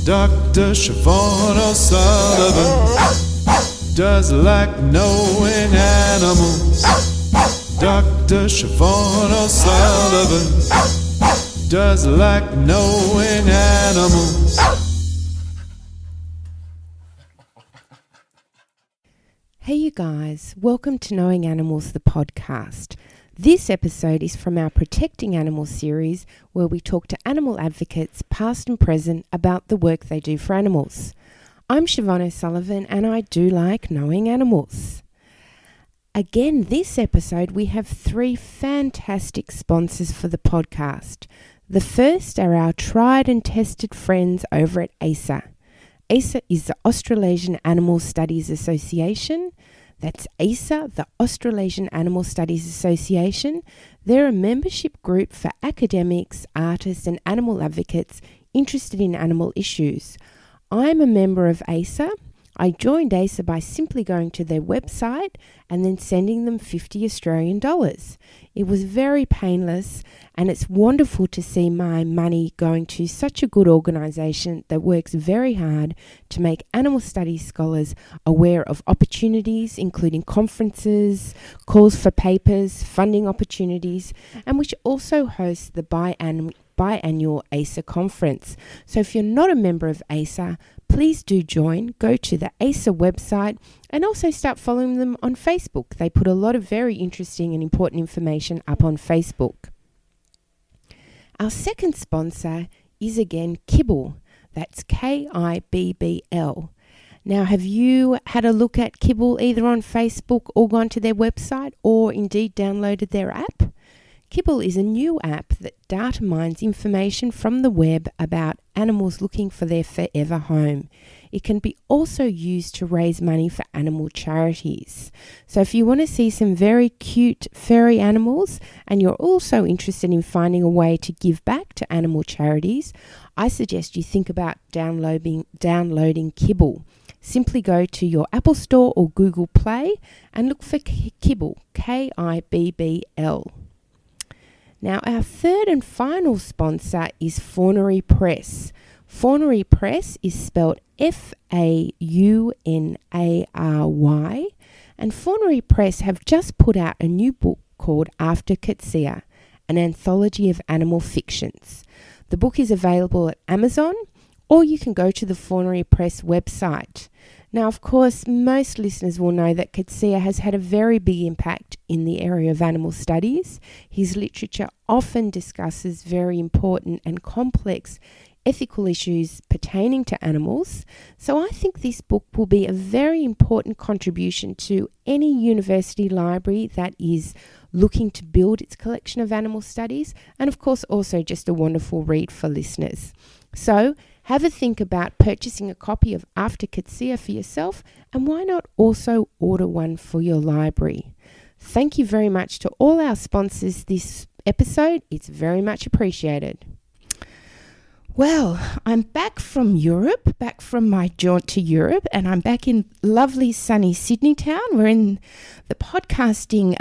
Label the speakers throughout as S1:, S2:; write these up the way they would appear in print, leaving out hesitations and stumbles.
S1: Dr. Siobhan O'Sullivan does like knowing animals. Dr. Siobhan O'Sullivan does like knowing animals.
S2: Hey you guys, welcome to Knowing Animals, the podcast. This episode is from our Protecting Animals series, where we talk to animal advocates, past and present, about the work they do for animals. I'm Siobhan O'Sullivan and I do like knowing animals. Again, this episode we have 3 fantastic sponsors for the podcast. The first are our tried and tested friends over at ASA. ASA is the Australasian Animal Studies Association. That's ASA, the Australasian Animal Studies Association. They're a membership group for academics, artists and animal advocates interested in animal issues. I'm a member of ASA. I joined ASA by simply going to their website and then sending them $50 Australian. It was very painless, and it's wonderful to see my money going to such a good organisation that works very hard to make animal studies scholars aware of opportunities, including conferences, calls for papers, funding opportunities, and which also hosts the biannual ASA conference. So if you're not a member of ASA, please do join. Go to the ASA website and also start following them on Facebook. They put a lot of very interesting and important information up on Facebook. Our second sponsor is again Kibble. That's Kibbl. Now, have you had a look at Kibble either on Facebook or gone to their website or indeed downloaded their app? Kibble is a new app that data mines information from the web about animals looking for their forever home. It can be also used to raise money for animal charities. So if you want to see some very cute furry animals and you're also interested in finding a way to give back to animal charities, I suggest you think about downloading Kibble. Simply go to your Apple Store or Google Play and look for Kibble, Kibbl. Now, our third and final sponsor is Faunary Press. Faunary Press is spelled Faunary, and Faunary Press have just put out a new book called After Kitsia, an anthology of animal fictions. The book is available at Amazon, or you can go to the Faunary Press website. Now, of course, most listeners will know that Kitsia has had a very big impact in the area of animal studies. His literature often discusses very important and complex ethical issues pertaining to animals. So I think this book will be a very important contribution to any university library that is looking to build its collection of animal studies, and of course also just a wonderful read for listeners. So have a think about purchasing a copy of After Kitsia for yourself, and why not also order one for your library. Thank you very much to all our sponsors this episode. It's very much appreciated. Well, I'm back from Europe, back from my jaunt to Europe, and I'm back in lovely sunny Sydney town. We're in the podcasting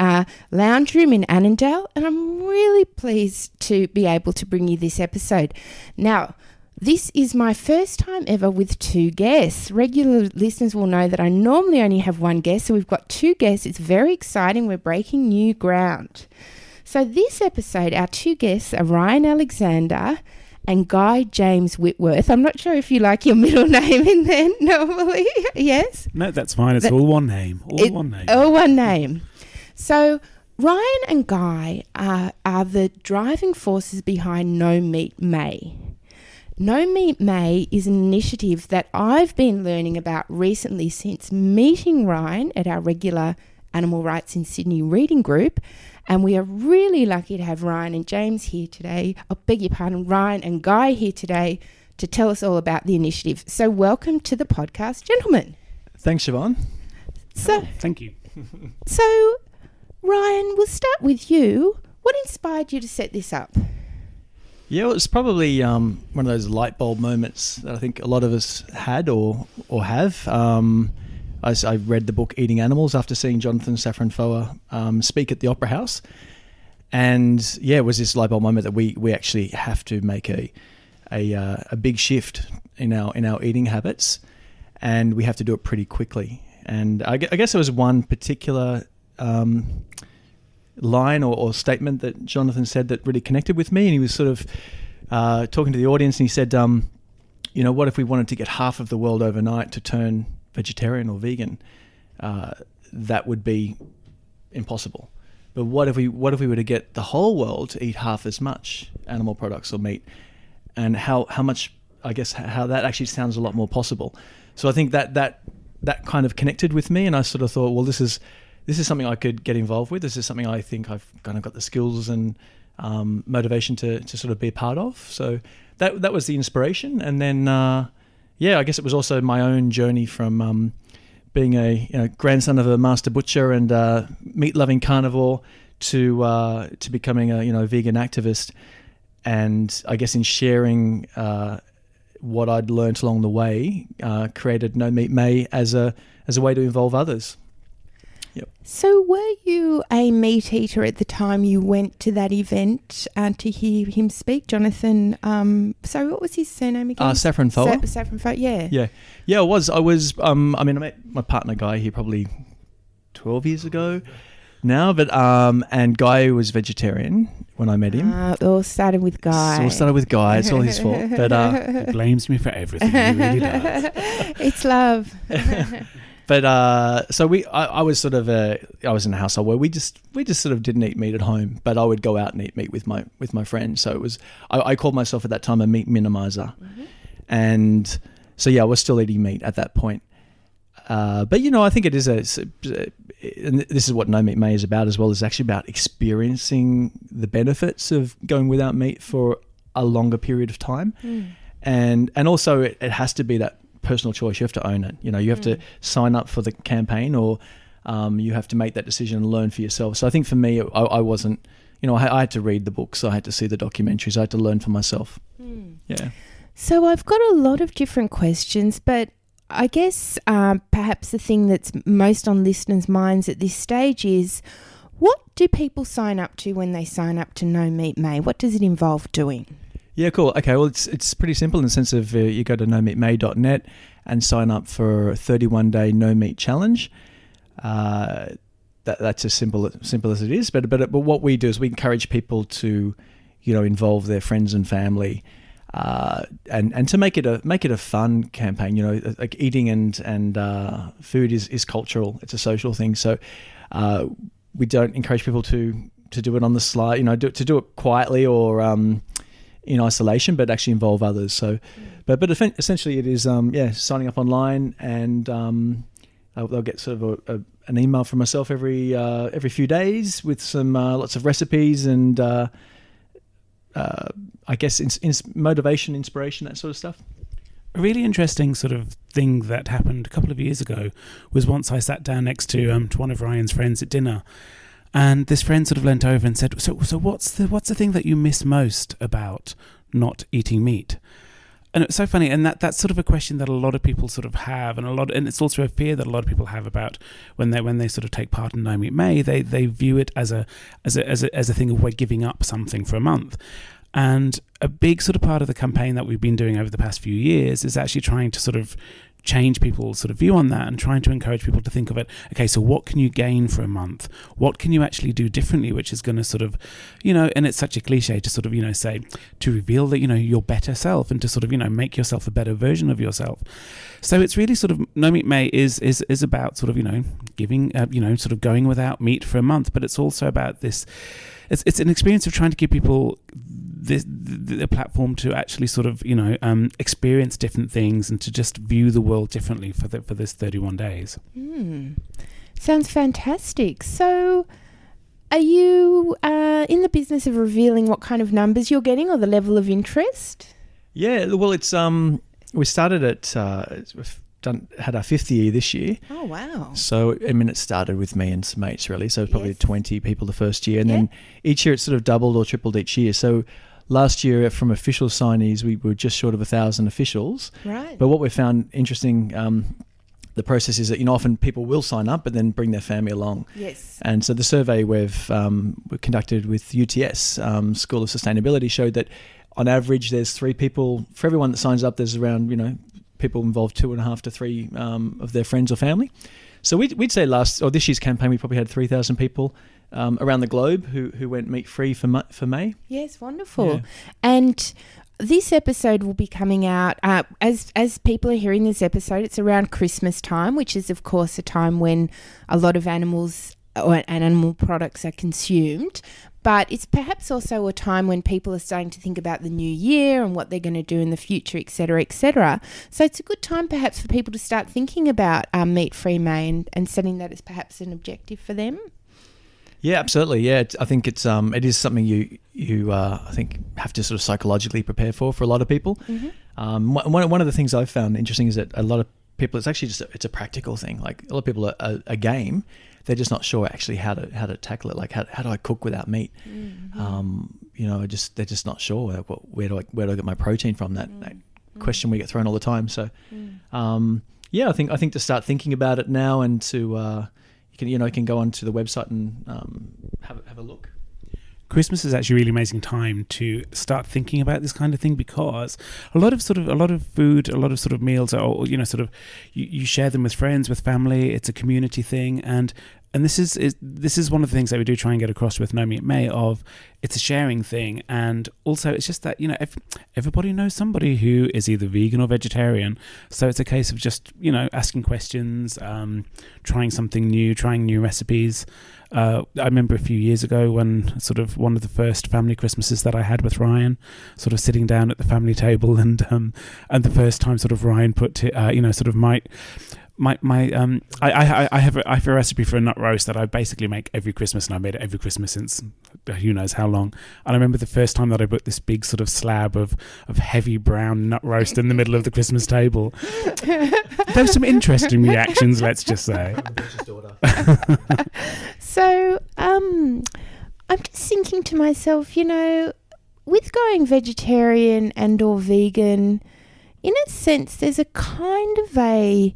S2: lounge room in Annandale, and I'm really pleased to be able to bring you this episode. Now, this is my first time ever with 2 guests. Regular listeners will know that I normally only have 1 guest, so we've got 2 guests. It's very exciting. We're breaking new ground. So this episode, our 2 guests are Ryan Alexander and Guy James Whitworth. I'm not sure if you like your middle name in there normally. Yes?
S3: No, that's fine. It's all one name.
S2: All one name. So Ryan and Guy are the driving forces behind No Meat May. No Meat May is an initiative that I've been learning about recently since meeting Ryan at our regular Animal Rights in Sydney reading group. And we are really lucky to have Ryan and James here today. Ryan and Guy here today to tell us all about the initiative. So welcome to the podcast, gentlemen.
S4: Thanks, Siobhan.
S3: Thank you.
S2: So, Ryan, we'll start with you. What inspired you to set this up?
S4: Yeah, well, it's probably one of those light bulb moments that I think a lot of us had or have. I read the book Eating Animals after seeing Jonathan Safran Foer speak at the Opera House. And yeah, it was this light bulb moment that we actually have to make a big shift in our eating habits, and we have to do it pretty quickly. And I guess there was one particular line or statement that Jonathan said that really connected with me, and he was sort of talking to the audience, and he said, what if we wanted to get half of the world overnight to turn vegetarian or vegan? That would be impossible. But what if we were to get the whole world to eat half as much animal products or meat, and how much, I guess, how that actually sounds a lot more possible. So I think that kind of connected with me, and I sort of thought, well, this is something I could get involved with. This is something I think I've kind of got the skills and motivation to sort of be a part of. So that was the inspiration. And then, I guess it was also my own journey from being a grandson of a master butcher and meat-loving carnivore to becoming a vegan activist. And I guess in sharing what I'd learnt along the way, created No Meat May as a way to involve others. Yep.
S2: So were you a meat eater at the time you went to that event to hear him speak, Jonathan? Sorry, what was his surname again?
S4: Saffron Foa.
S2: Saffron Foa, yeah.
S4: Yeah, I was. I met my partner Guy here probably 12 years ago now, but and Guy was vegetarian when I met him.
S2: It all started with Guy.
S4: It's all his fault. But
S3: he blames me for everything. He really does.
S2: It's love.
S4: But so I was sort of I was in a household where we just sort of didn't eat meat at home, but I would go out and eat meat with my friends. So it was I called myself at that time a meat minimizer, and so I was still eating meat at that point. But I think it is and this is what No Meat May is about as well. Is actually about experiencing the benefits of going without meat for a longer period of time, and also it has to be that personal choice. You have to own it. You have to sign up for the campaign, or you have to make that decision and learn for yourself. So I think for me, I wasn't. I had to read the books, I had to see the documentaries, I had to learn for myself. Yeah.
S2: So I've got a lot of different questions, but I guess perhaps the thing that's most on listeners' minds at this stage is, what do people sign up to when they sign up to No Meat May? What does it involve doing?
S4: Yeah, cool. Okay, well, it's pretty simple in the sense of you go to nomeatmay.net and sign up for a 31-day no meat challenge. That's as simple as it is. But what we do is we encourage people to, involve their friends and family, and to make it a fun campaign. Like eating and food is cultural. It's a social thing. So we don't encourage people to do it on the sly. To do it quietly or in isolation, but actually involve others. So, but essentially it is signing up online, and they'll get sort of an email from myself every few days with some lots of recipes and I guess motivation, inspiration, that sort of stuff.
S3: A really interesting sort of thing that happened a couple of years ago was once I sat down next to one of Ryan's friends at dinner. And this friend sort of leant over and said, "So what's the thing that you miss most about not eating meat?" And it's so funny, and that's sort of a question that a lot of people sort of have, and it's also a fear that a lot of people have about when they sort of take part in No Meat May. They view it as a thing of we're giving up something for a month. And a big sort of part of the campaign that we've been doing over the past few years is actually trying to sort of change people's sort of view on that and trying to encourage people to think of it, okay, so what can you gain for a month? What can you actually do differently, which is going to sort of, and it's such a cliche to sort of, say, to reveal that, your better self and to sort of, make yourself a better version of yourself. So it's really sort of, No Meat May is about sort of, giving, sort of going without meat for a month, but it's also about this, it's an experience of trying to give people the platform to actually sort of, experience different things and to just view the world differently for this 31 days.
S2: Sounds fantastic. So are you in the business of revealing what kind of numbers you're getting or the level of interest?
S4: Yeah, well, it's we started at had our 5th year this year.
S2: Oh, wow.
S4: So, it started with me and some mates, really. So, probably 20 people the first year. And then each year it sort of doubled or tripled each year. So, last year from official signees, we were just short of 1,000 officials.
S2: Right.
S4: But what we found interesting, the process is that, often people will sign up but then bring their family along.
S2: Yes.
S4: And so the survey we've conducted with UTS, School of Sustainability, showed that on average, there's 3 people for everyone that signs up. There's around, people involved 2.5 to 3 of their friends or family. So we'd say this year's campaign, we probably had 3,000 people around the globe who went meat-free for May.
S2: Yes, wonderful.
S4: Yeah.
S2: And this episode will be coming out as people are hearing this episode. It's around Christmas time, which is, of course, a time when a lot of animals and animal products are consumed. But it's perhaps also a time when people are starting to think about the new year and what they're going to do in the future, et cetera, et cetera. So it's a good time perhaps for people to start thinking about meat-free May and setting that as perhaps an objective for them.
S4: Yeah, absolutely. Yeah, I think it is something you I think have to sort of psychologically prepare for a lot of people. Mm-hmm. One of the things I've found interesting is that a lot of people, it's actually it's a practical thing. Like a lot of people are a game. They're just not sure actually how to tackle it. Like how do I cook without meat? Mm-hmm. They're just not sure. Like, where do I get my protein from? That question we get thrown all the time. So, I think to start thinking about it now and to you can go onto the website and have a look.
S3: Christmas is actually a really amazing time to start thinking about this kind of thing, because a lot of food, a lot of sort of meals are, you share them with friends, with family. It's a community thing, and this is one of the things that we do try and get across with No Meat May, of it's a sharing thing, and also it's just that everybody knows somebody who is either vegan or vegetarian, so it's a case of just asking questions, trying something new, trying new recipes. I remember a few years ago when sort of one of the first family Christmases that I had with Ryan, sort of sitting down at the family table, and the first time sort of Ryan put I have a recipe for a nut roast that I basically make every Christmas, and I made it every Christmas since who knows how long. And I remember the first time that I put this big sort of slab of heavy brown nut roast in the middle of the Christmas table. There were some interesting reactions, let's just say.
S2: So I'm just thinking to myself, with going vegetarian and or vegan, in a sense, there's a kind of a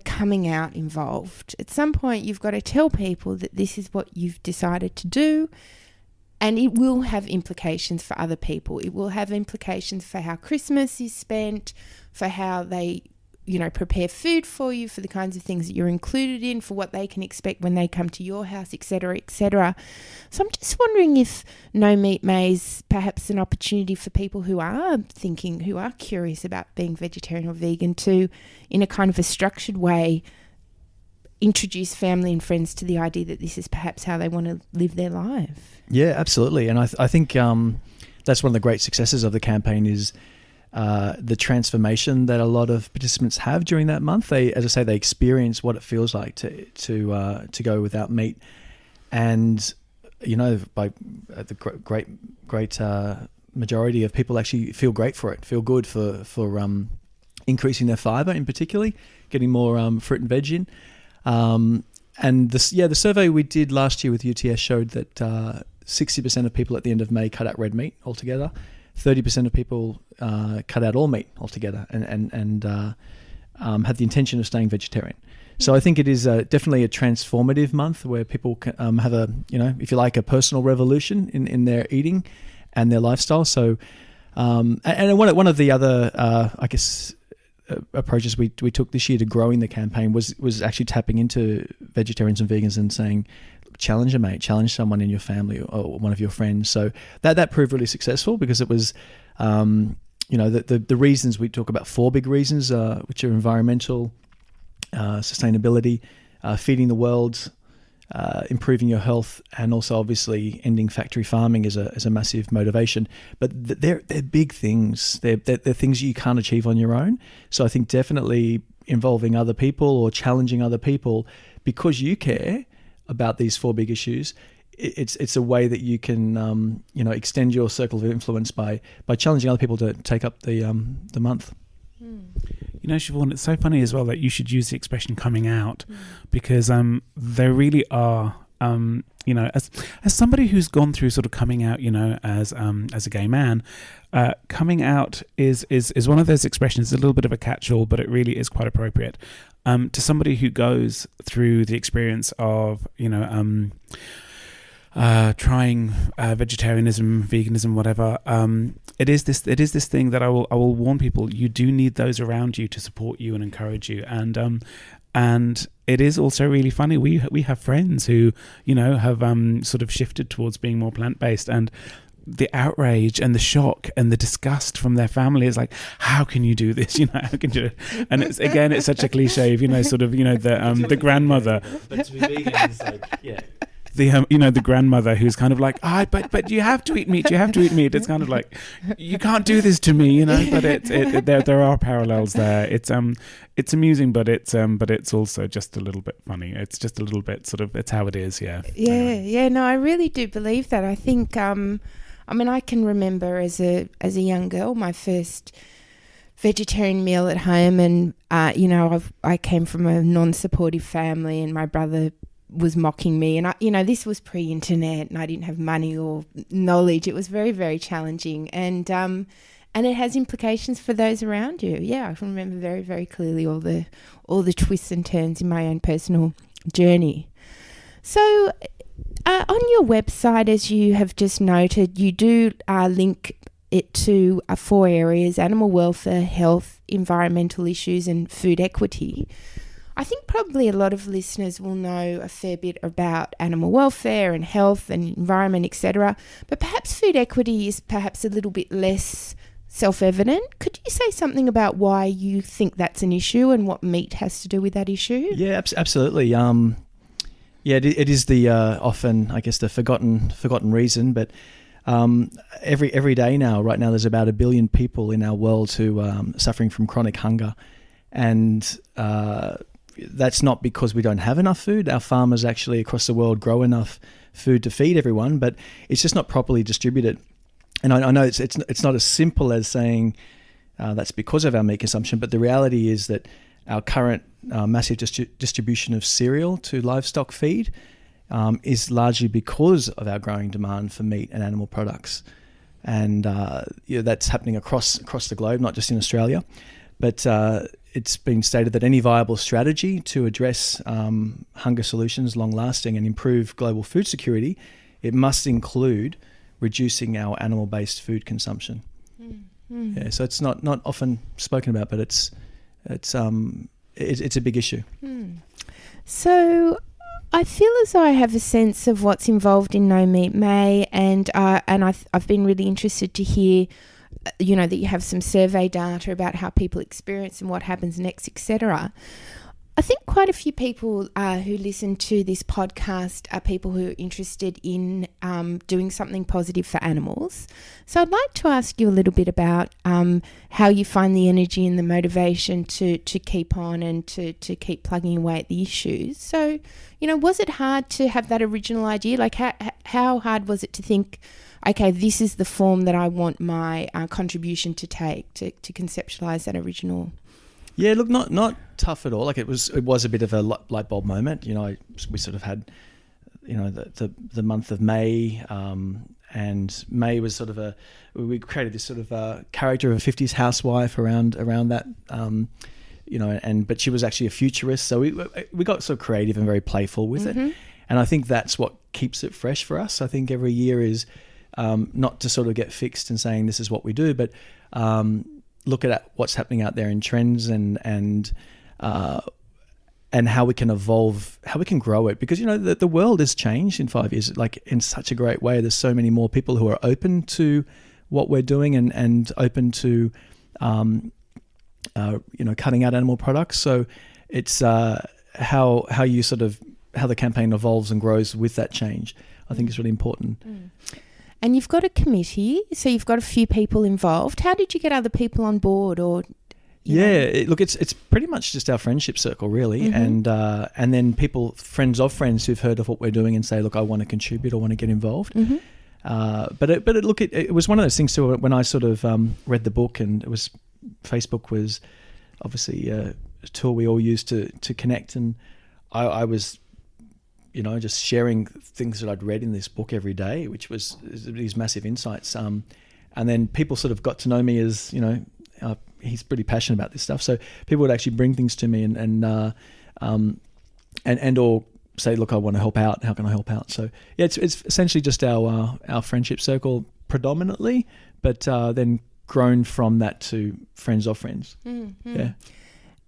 S2: coming out involved. At some point, you've got to tell people that this is what you've decided to do, and it will have implications for other people. It will have implications for how Christmas is spent, for how they prepare food for you, for the kinds of things that you're included in, for what they can expect when they come to your house, etc., etc. So I'm just wondering if No Meat May is perhaps an opportunity for people who are curious about being vegetarian or vegan to, in a kind of a structured way, introduce family and friends to the idea that this is perhaps how they want to live their life.
S4: Yeah, absolutely. And I think that's one of the great successes of the campaign is the transformation that a lot of participants have during that month. They experience what it feels like to go without meat, and by the great majority of people actually feel great for it, feel good for increasing their fiber, in particularly getting more fruit and veg in. And the survey we did last year with UTS showed that 60% of people at the end of May cut out red meat altogether. 30% of people cut out all meat altogether and had the intention of staying vegetarian. So I think it is definitely a transformative month where people can, have a, if you like, a personal revolution in their eating and their lifestyle. So, and one of the other, approaches we took this year to growing the campaign was actually tapping into vegetarians and vegans and saying, challenge a mate, challenge someone in your family or one of your friends. So that proved really successful because it was, the reasons we talk about 4 big reasons, which are environmental, sustainability, feeding the world, improving your health, and also obviously ending factory farming is a massive motivation. But they're big things. They're things you can't achieve on your own. So I think definitely involving other people or challenging other people because you care about these 4 big issues, it's a way that you can extend your circle of influence by challenging other people to take up the month.
S3: Siobhan, it's so funny as well that you should use the expression coming out, because there really are, as somebody who's gone through sort of coming out, as a gay man, coming out is one of those expressions, a little bit of a catch-all, but it really is quite appropriate. To somebody who goes through the experience of, trying vegetarianism, veganism, whatever. It is this thing that I will warn people. You do need those around you to support you and encourage you, and it is also really funny. We have friends who have sort of shifted towards being more plant-based, and the outrage and the shock and the disgust from their family is like, how can you do this? How can you? And it's such a cliche of the grandmother.
S4: But to be vegan is like, yeah.
S3: The grandmother who's kind of like, but you have to eat meat. You have to eat meat. It's kind of like, you can't do this to me, But there are parallels there. It's amusing, but it's also just a little bit funny. It's just a little bit sort of, it's how it is. Yeah.
S2: Yeah. No, I really do believe that. I think, I can remember as a young girl, my first vegetarian meal at home, and I came from a non-supportive family, and my brother was mocking me, and this was pre-internet, and I didn't have money or knowledge. It was very, very challenging, and it has implications for those around you. Yeah, I can remember very, very clearly all the twists and turns in my own personal journey. So, on your website, as you have just noted, you do link it to 4 areas: animal welfare, health, environmental issues, and food equity. I think probably a lot of listeners will know a fair bit about animal welfare and health and environment, etc. But perhaps food equity is perhaps a little bit less self-evident. Could you say something about why you think that's an issue and what meat has to do with that issue?
S4: Yeah, absolutely. It is the often, I guess, the forgotten reason. But every day now, right now, there's about 1 billion people in our world who are suffering from chronic hunger, and that's not because we don't have enough food. Our farmers actually across the world grow enough food to feed everyone, but it's just not properly distributed. And I know it's not as simple as saying that's because of our meat consumption, but the reality is that our current massive distribution of cereal to livestock feed is largely because of our growing demand for meat and animal products. And that's happening across the globe, not just in Australia. But it's been stated that any viable strategy to address hunger solutions, long-lasting, and improve global food security, it must include reducing our animal-based food consumption. Mm. Yeah, so it's not often spoken about, but it's a big issue.
S2: Mm. So I feel as though I have a sense of what's involved in No Meat May, and I've been really interested to hear, that you have some survey data about how people experience and what happens next, etc. I think quite a few people who listen to this podcast are people who are interested in doing something positive for animals. So I'd like to ask you a little bit about how you find the energy and the motivation to keep on and to keep plugging away at the issues. So, was it hard to have that original idea? Like how hard was it to think, okay, this is the form that I want my contribution to take, to conceptualize that original?
S4: Yeah, look, not tough at all. Like it was a bit of a light bulb moment. We sort of had, the month of May, and May was sort of we created this sort of character of a 50s housewife around that, but she was actually a futurist. So we got so creative and very playful with it, and I think that's what keeps it fresh for us. I think every year is not to sort of get fixed and saying this is what we do, but look at what's happening out there in trends and how we can evolve, how we can grow it. Because, the world has changed in 5 years, like in such a great way. There's so many more people who are open to what we're doing and open to, cutting out animal products. So it's how the campaign evolves and grows with that change, I think is really important.
S2: Mm. And you've got a committee, so you've got a few people involved. How did you get other people on board? Or
S4: it's pretty much just our friendship circle, really, and then friends of friends who've heard of what we're doing and say, look, I want to contribute, I want to get involved. It was one of those things too. When I sort of read the book, and Facebook was obviously a tool we all used to connect, and I was, just sharing things that I'd read in this book every day, which was these massive insights. And then people sort of got to know me as, he's pretty passionate about this stuff. So people would actually bring things to me and or say, look, I want to help out. How can I help out? So yeah, it's essentially just our friendship circle predominantly, but then grown from that to friends of friends.
S2: Mm-hmm.
S4: Yeah.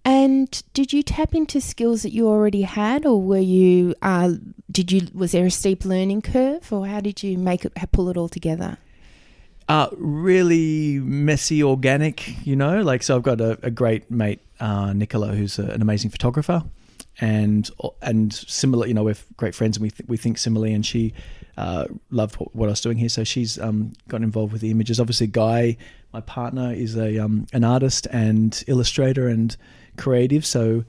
S2: And did you tap into skills that you already had, or were you? Was there a steep learning curve, or how did you pull it all together?
S4: Really messy, organic, so I've got a great mate, Nicola, who's an amazing photographer, and similar, we're great friends, and we think similarly, and she loved what I was doing here, so she's got involved with the images. Obviously, Guy, my partner, is an artist and illustrator and creative, so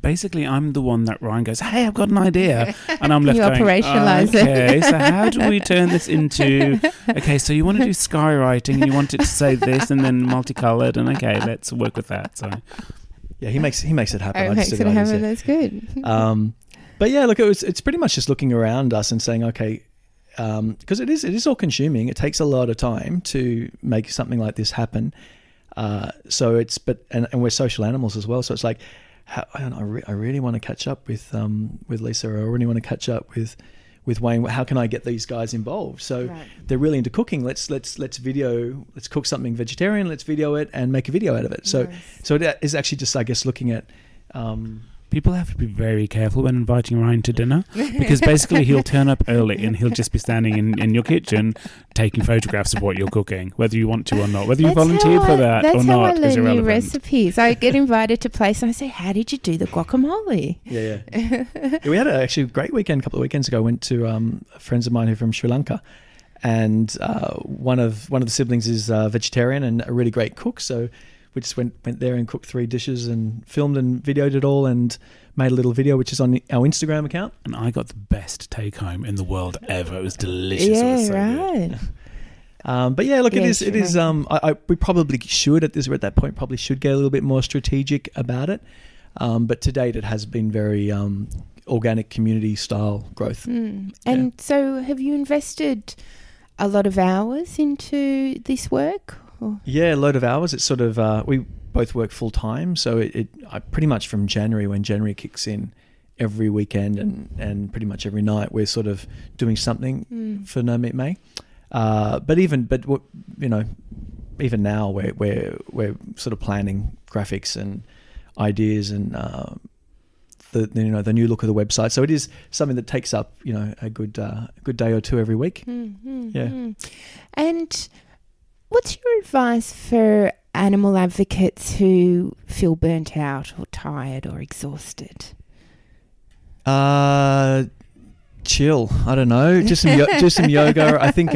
S3: basically I'm the one that Ryan goes, hey, I've got an idea, and I'm left going,
S2: operationalize it.
S3: Okay, so how do we turn this into, okay, so you want to do skywriting and you want it to say this and then multicolored, and okay, let's work with that. So
S4: yeah, he makes it happen.
S2: Makes it happen. That's good.
S4: But yeah, look, it's pretty much just looking around us and saying, okay, because it is all consuming. It takes a lot of time to make something like this happen. So and we're social animals as well. So it's like, I really want to catch up with Lisa, or I really want to catch up with Wayne. How can I get these guys involved? So they're really into cooking. Let's cook something vegetarian. Let's video it and make a video out of it. So it is actually just, I guess, looking at.
S3: People have to be very careful when inviting Ryan to dinner, because basically he'll turn up early and he'll just be standing in your kitchen taking photographs of what you're cooking, whether you want to or not, whether you volunteered for that or not is irrelevant.
S2: That's how I learn new recipes. I get invited to place and I say, how did you do the guacamole?
S4: Yeah. We had actually a great weekend a couple of weekends ago. I went to friends of mine who are from Sri Lanka, and one of the siblings is vegetarian and a really great cook, so we just went there and cooked 3 dishes and filmed and videoed it all and made a little video, which is on our Instagram account.
S3: And I got the best take home in the world ever. It was delicious.
S2: Yeah,
S3: it was so
S2: right.
S3: Good.
S4: But yeah, look, it is. We probably should at that point probably should get a little bit more strategic about it. But to date, it has been very organic community style growth.
S2: And so, have you invested a lot of hours into this work?
S4: Yeah, a load of hours. It's sort of we both work full time, so I pretty much from January, when January kicks in, every weekend and pretty much every night we're sort of doing something for No Meat May. Even now we're sort of planning graphics and ideas and the new look of the website. So it is something that takes up a good day or two every week. Yeah.
S2: And what's your advice for animal advocates who feel burnt out or tired or exhausted?
S4: Chill. I don't know. Just some yoga. I think.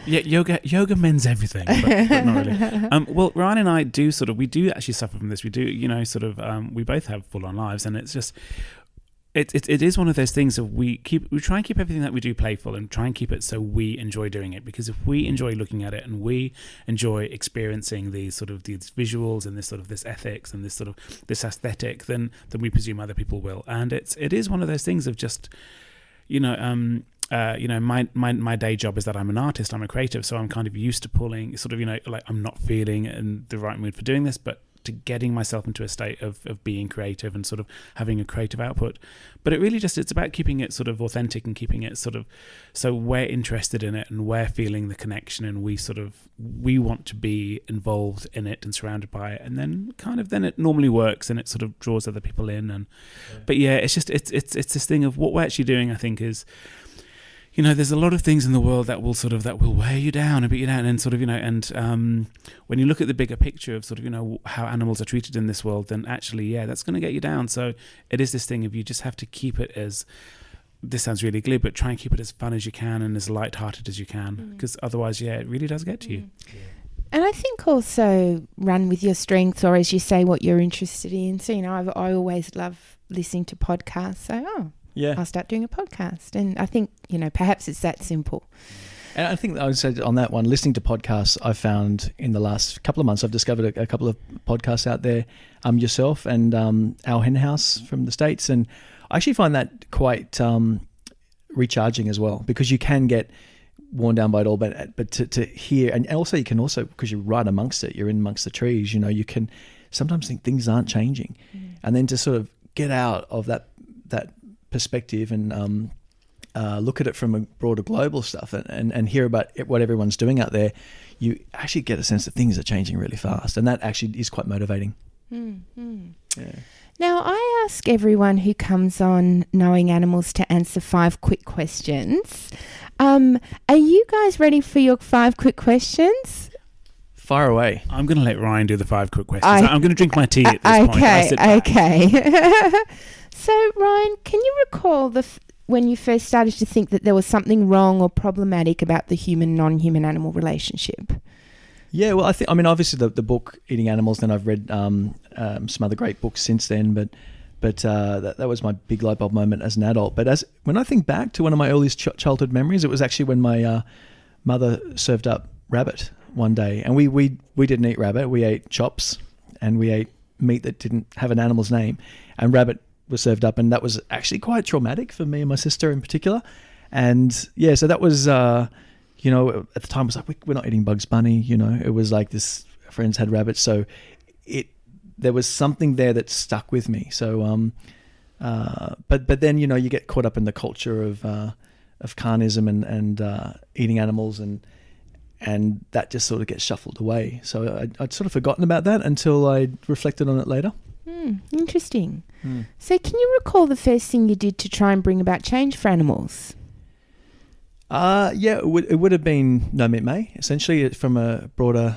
S3: Yeah, yoga mends everything, but not really. Well, Ryan and I do we do actually suffer from this. We do, we both have full on lives, and it's just. It is one of those things that we try and keep everything that we do playful and try and keep it so we enjoy doing it, because if we enjoy looking at it and we enjoy experiencing these visuals and this ethics and this aesthetic, then we presume other people will. And it is one of those things of just, my day job is that I'm an artist, I'm a creative, so I'm kind of used to pulling I'm not feeling in the right mood for doing this, but to getting myself into a state of being creative and sort of having a creative output. But it really it's about keeping it sort of authentic and keeping it so we're interested in it and we're feeling the connection and we want to be involved in it and surrounded by it, and then it normally works and it sort of draws other people in. But yeah, it's this thing of what we're actually doing, I think, is there's a lot of things in the world that will wear you down and beat you down, and when you look at the bigger picture of how animals are treated in this world, then actually, yeah, that's going to get you down. So it is this thing of you just have to keep it as, this sounds really glib, but try and keep it as fun as you can and as light-hearted as you can, because otherwise, yeah, it really does get to you. Yeah.
S2: And I think also run with your strengths, or as you say, what you're interested in. So, I always love listening to podcasts. So,
S4: yeah,
S2: I'll start doing a podcast. And I think, perhaps it's that simple.
S4: And I think I would say on that one, listening to podcasts, I've found in the last couple of months, I've discovered a couple of podcasts out there, yourself and Our Hen House from the States. And I actually find that quite recharging as well, because you can get worn down by it all, but to hear, and also you can also, because you're right amongst it, you're in amongst the trees, you can sometimes think things aren't changing. And then to sort of get out of that that perspective and look at it from a broader global stuff and hear about what everyone's doing out there, you actually get a sense that things are changing really fast, and that actually is quite motivating. Yeah.
S2: Now, I ask everyone who comes on Knowing Animals to answer 5 quick questions. Are you guys ready for your 5 quick questions?
S4: Fire away.
S3: I'm going to let Ryan do the 5 quick questions. I'm going to drink my tea at this point.
S2: Okay. So, Ryan, can you recall when you first started to think that there was something wrong or problematic about the human-non-human animal relationship?
S4: Yeah, well, I mean, obviously the book Eating Animals. Then I've read some other great books since then, but that was my big light bulb moment as an adult. But when I think back to one of my earliest childhood memories, it was actually when my mother served up rabbit one day, and we didn't eat rabbit. We ate chops, and we ate meat that didn't have an animal's name, and rabbit was served up, and that was actually quite traumatic for me and my sister in particular. And yeah, so that was. At the time it was like, we're not eating Bugs Bunny, it was like this, friends had rabbits. So there was something there that stuck with me. So, but then, you get caught up in the culture of carnism and eating animals and that just sort of gets shuffled away. So I'd sort of forgotten about that until I reflected on it later.
S2: Interesting. So can you recall the first thing you did to try and bring about change for animals?
S4: Yeah, it would have been No Meat May, essentially, from a broader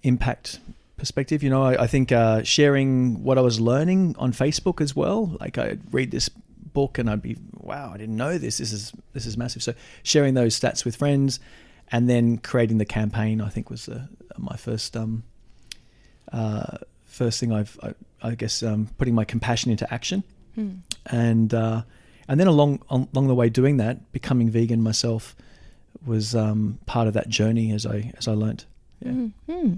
S4: impact perspective. I think sharing what I was learning on Facebook as well. Like I'd read this book and I'd be, wow, I didn't know this. This is massive. So sharing those stats with friends, and then creating the campaign, I think was my first thing. I guess putting my compassion into action, and then along the way doing that, becoming vegan myself was part of that journey as I learnt. Yeah.
S2: Mm-hmm.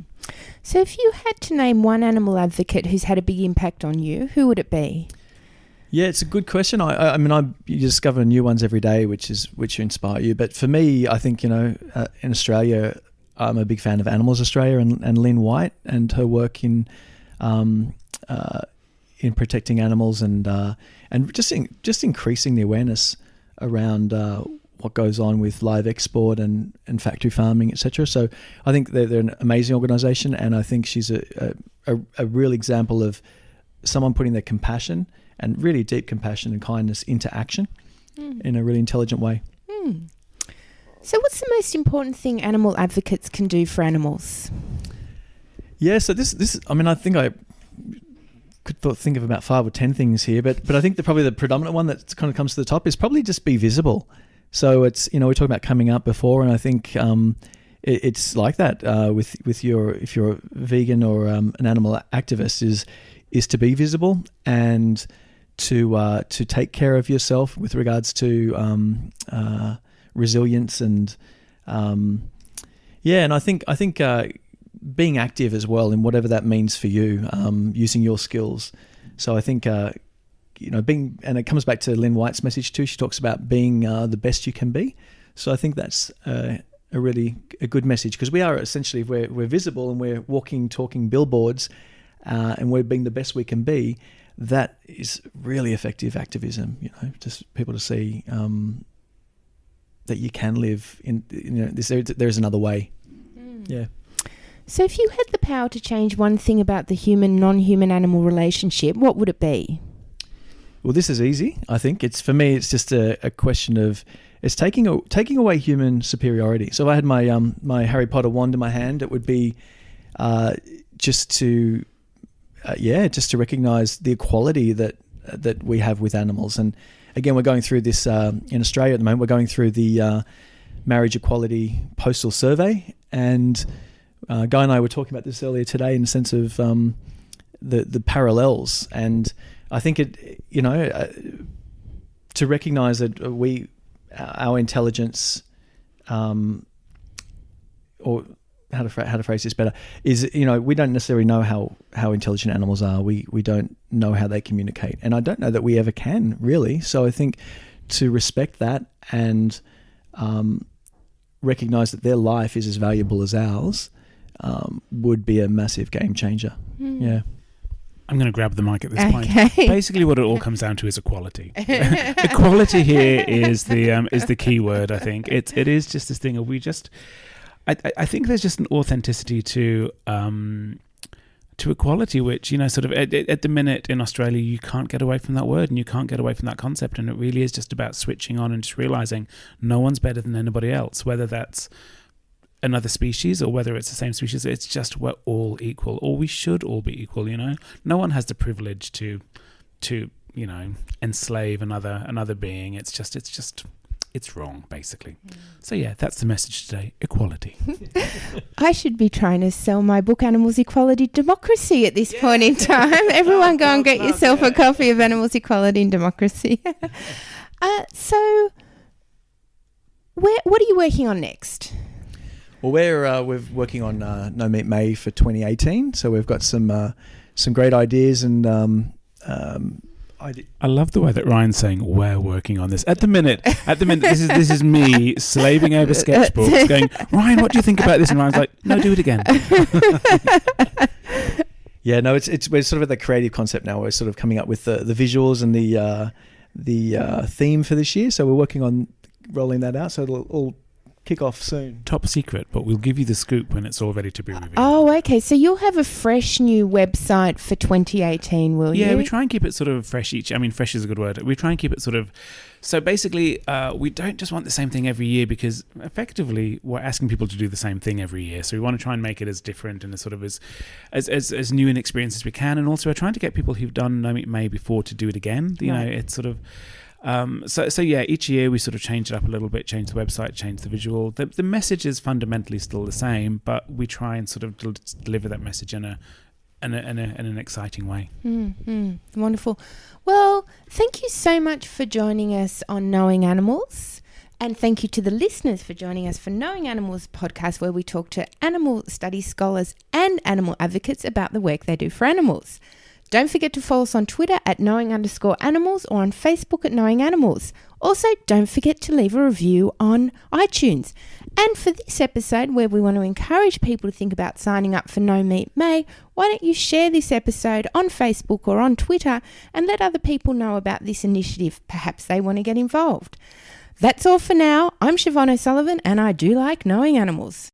S2: So if you had to name one animal advocate who's had a big impact on you, who would it be?
S4: Yeah, it's a good question. I mean, you discover new ones every day, which inspire you. But for me, I think, in Australia, I'm a big fan of Animals Australia and Lynn White and her work in protecting animals and just increasing the awareness around what goes on with live export and factory farming, etc. So I think they're an amazing organisation, and I think she's a real example of someone putting their compassion and really deep compassion and kindness into action in a really intelligent way.
S2: So what's the most important thing animal advocates can do for animals?
S4: Yeah, so this I mean, I think I could think of about 5 or 10 things here, but I think probably the predominant one that kind of comes to the top is probably just be visible. So it's, we talked about coming up before, and I think it's like that with if you're a vegan or an animal activist is to be visible and to take care of yourself with regards to resilience and and I think being active as well in whatever that means for you, using your skills. So I think being, and it comes back to Lynn White's message too. She talks about being the best you can be. So I think that's a good message, because we are essentially, if we're visible and we're walking, talking billboards, and we're being the best we can be, that is really effective activism. Just people to see that you can live in. There's another way. Yeah.
S2: So if you had the power to change one thing about the human-non-human animal relationship, what would it be?
S4: Well, this is easy. I think for me, it's just a question of, it's taking away human superiority. So if I had my my Harry Potter wand in my hand, it would be just to recognize the equality that we have with animals. And again, we're going through this in Australia at the moment. We're going through the marriage equality postal survey, and Guy and I were talking about this earlier today in the sense of the parallels. And I think to recognize that our intelligence, or how to phrase this better, is, we don't necessarily know how intelligent animals are. We don't know how they communicate, and I don't know that we ever can, really. So I think to respect that and recognize that their life is as valuable as ours would be a massive game changer. Yeah.
S3: I'm going to grab the mic at this point.
S2: Okay.
S3: Basically, what it all comes down to is equality. Equality here is the key word. I think it is just this thing of I think there's just an authenticity to equality, which sort of at the minute in Australia you can't get away from that word and you can't get away from that concept, and it really is just about switching on and just realizing no one's better than anybody else, whether that's another species or whether it's the same species. It's just we're all equal, or we should all be equal. No one has the privilege to enslave another being. It's wrong, basically. So yeah, that's the message today: equality.
S2: I should be trying to sell my book, Animals, Equality, Democracy, at this point in time. Everyone go and get yourself a copy of Animals, Equality and Democracy. So what are you working on next?
S4: Well, we're working on No Meat May for 2018. So we've got some great ideas and
S3: I love the way that Ryan's saying we're working on this. At the minute, this is me slaving over sketchbooks, going, Ryan, what do you think about this? And Ryan's like, no, do it again.
S4: Yeah, no, we're sort of at the creative concept now. We're sort of coming up with the visuals and the theme for this year. So we're working on rolling that out. So it'll all kick off soon.
S3: Top secret, but we'll give you the scoop when it's all ready to be revealed.
S2: Oh, okay. So you'll have a fresh new website for 2018, will you?
S3: Yeah, we try and keep it sort of fresh fresh is a good word. We try and keep it sort of... So basically, we don't just want the same thing every year, because effectively we're asking people to do the same thing every year. So we want to try and make it as different and as sort of as new an experience as we can. And also we're trying to get people who've done No Meat May before to do it again. It's sort of... So yeah, each year we sort of change it up a little bit, change the website, change the visual. The message is fundamentally still the same, but we try and sort of deliver that message in an exciting way.
S2: Wonderful. Well, thank you so much for joining us on Knowing Animals. And thank you to the listeners for joining us for Knowing Animals podcast, where we talk to animal studies scholars and animal advocates about the work they do for animals. Don't forget to follow us on Twitter at knowing_animals or on Facebook at Knowing Animals. Also, don't forget to leave a review on iTunes. And for this episode, where we want to encourage people to think about signing up for No Meat May, why don't you share this episode on Facebook or on Twitter and let other people know about this initiative. Perhaps they want to get involved. That's all for now. I'm Siobhan O'Sullivan, and I do like knowing animals.